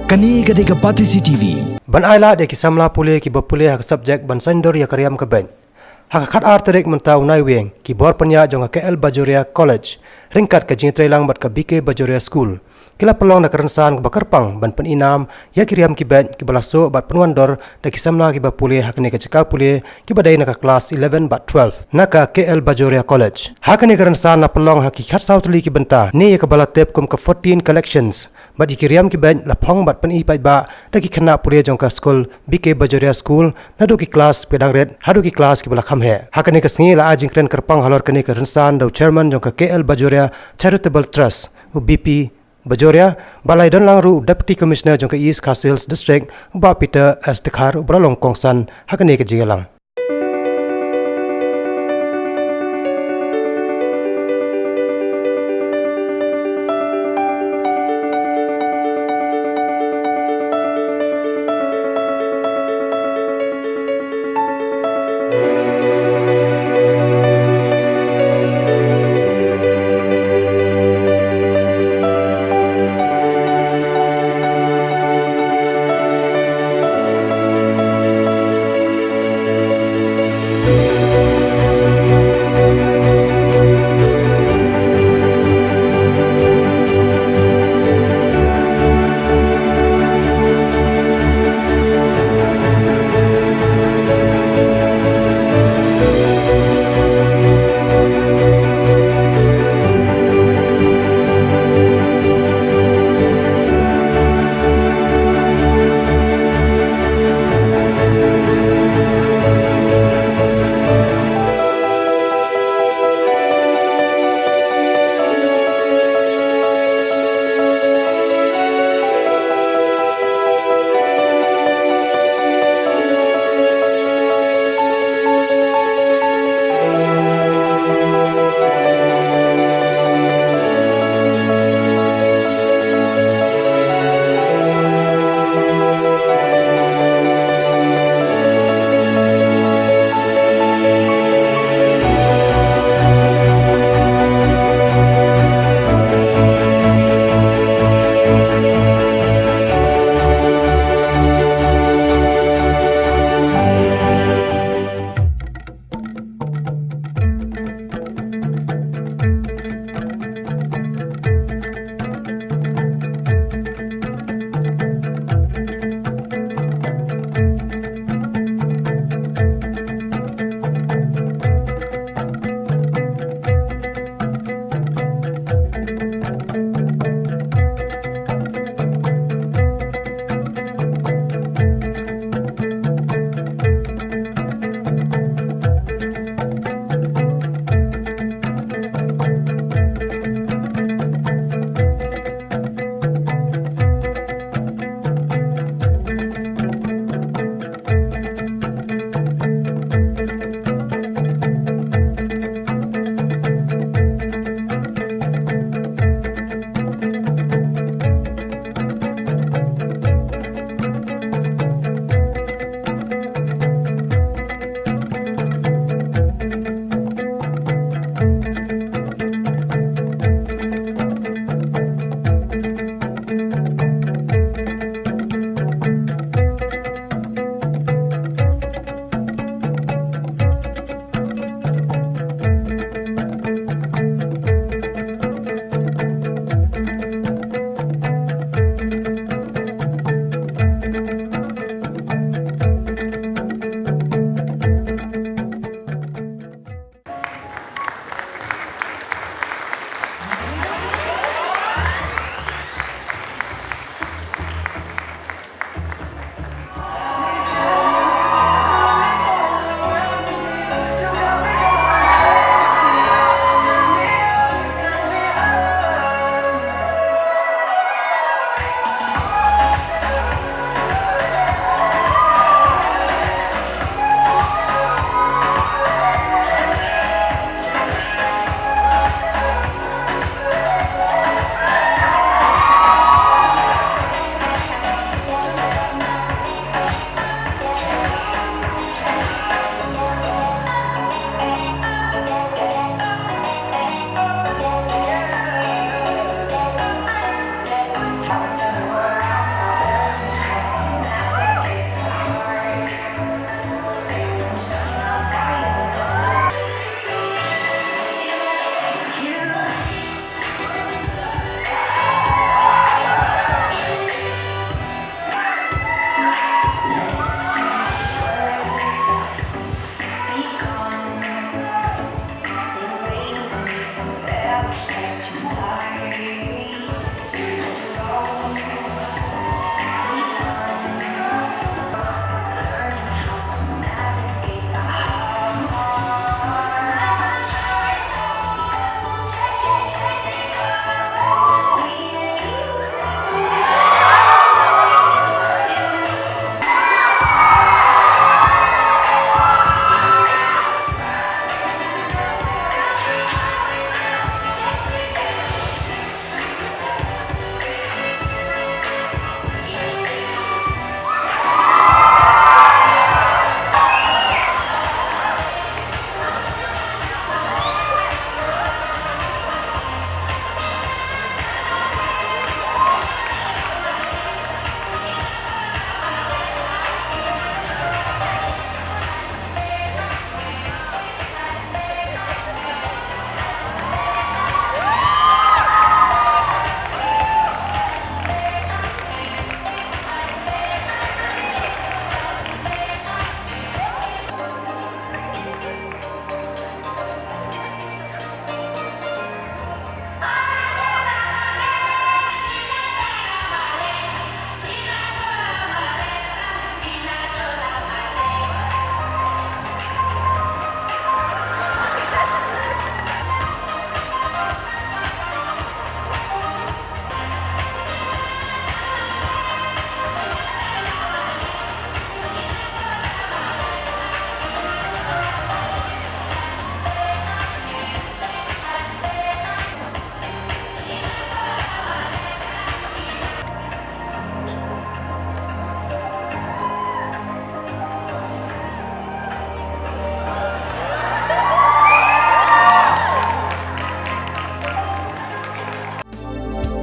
Kani gadega Patrisi TV. Ban aila de kisamla pule ki bapule hak subjek ban sandor ya karyam ka ben. Hak khat arterek mentau nai weng ki bor penya jong KL Bajoria College. Ringkat ka jingtrelang bat ka BK Bajoria School. Kila pelong na kerensan ke bakarpang ban peninam ya kiryam ki ben ki balaso bat penwandor de kisamla ki bapule hak ne ka cekal pule ki badai na ka kelas 11 bat 12 na ka KL Bajoria College. Hak ne kerensan na pelong hak ki khat sautli ki benta ni ya ka balatep kum ka 14 collections. Bat ikiriam ki ben lapong bat pen ipai ba daki khana pure jong ka school BK Bajoria School nadu ki class pedang red hadu ki class ki bala kham he hakane ka sngi la ajing kren karpang halor kane ka rensan do chairman jong ka KL Bajoria Charitable Trust BP Bajoria balai don langru deputy commissioner jong ka East Khasi Hills district ba Peter S Dekhar ubralong kongsan hakane ka jigalang.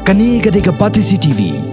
Kani kadega Pati CTV.